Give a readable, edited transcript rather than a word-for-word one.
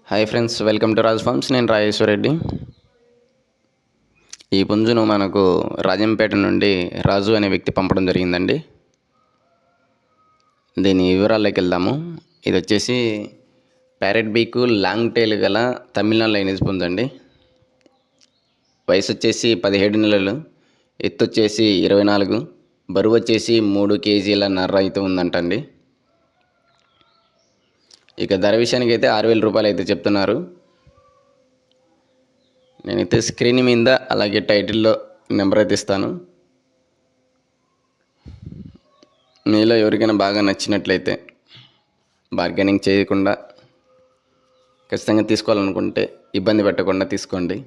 Hi friends, welcome to Raj farms. నేను రాజేశ్వరరెడ్డి. ఈ పుంజును మనకు రాజంపేట నుండి రాజు అనే వ్యక్తి పంపడం జరిగిందండి. దీని వివరాల్లోకి వెళ్దాము. ఇది వచ్చేసి ప్యారెట్ బీకు లాంగ్ టైల్ గల తమిళనాడు లైనేజ్ పుంజండి. వయసు వచ్చేసి 17 నెలలు, ఎత్తు వచ్చేసి 24, బరువు వచ్చేసి 3 కేజీలన్నర అయితే ఉందంటండి. ఇక ధర విషయానికి అయితే 6,000 రూపాయలు అయితే చెప్తున్నారు. నేనైతే స్క్రీన్ మీద అలాగే టైటిల్లో నెంబర్ అయితే ఇస్తాను. మీలో ఎవరికైనా బాగా నచ్చినట్లయితే బార్గెనింగ్ చేయకుండా ఖచ్చితంగా తీసుకోవాలనుకుంటే ఇబ్బంది పెట్టకుండా తీసుకోండి.